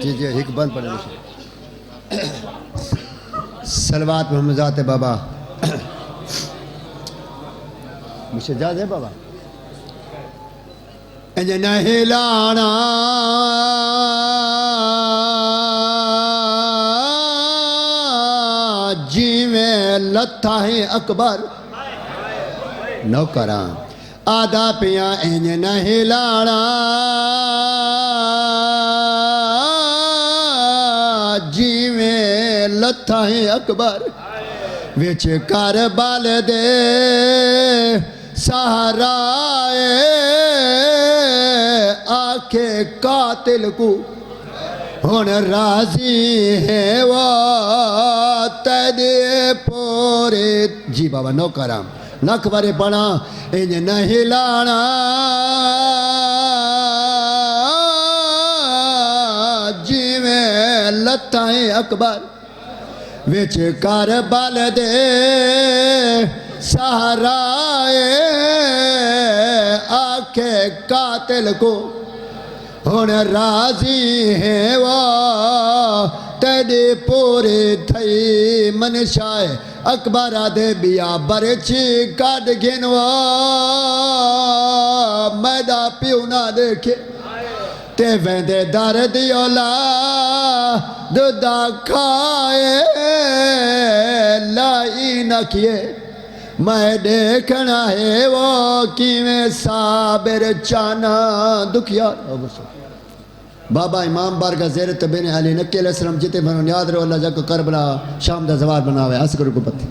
جی جی ایک بند پڑھیں صلوات محمد ذات بابا مجھے جاز ہے بابا انج نہیں لانا جی میں لتھا ہے اکبر نوکران آدھا پیاں انج نہیں لانا جی میں لتھا ہے اکبر وچ کربل دے سہرائے آکھے قاتل کو ہن راضی ہے وہ تیرے پورے جی بابا نو کرام لکھ بارے پڑھا انج نہیں لانا جی میں لتائیں اکبر وچ کربل دے سہرائے آکھے قاتل کو ہن راضی ہے وہ تیرے پورے تھئی منشائے اکبر آدھے بیا برچی کڈ گھنوا میڈا پیو نہ دیکھے تے ویندے در دیولا ددا کھائے لائی نہ کیے میں دیکھنا ہے وہ کیویں صابر چانا دکھیا بابا امام بارگاہ زیر تبین علی نکی علیہ السلام جیتے بھنون یاد رہو اللہ جا کو کربلا شام دا زوار بناوے اسکر کو پتی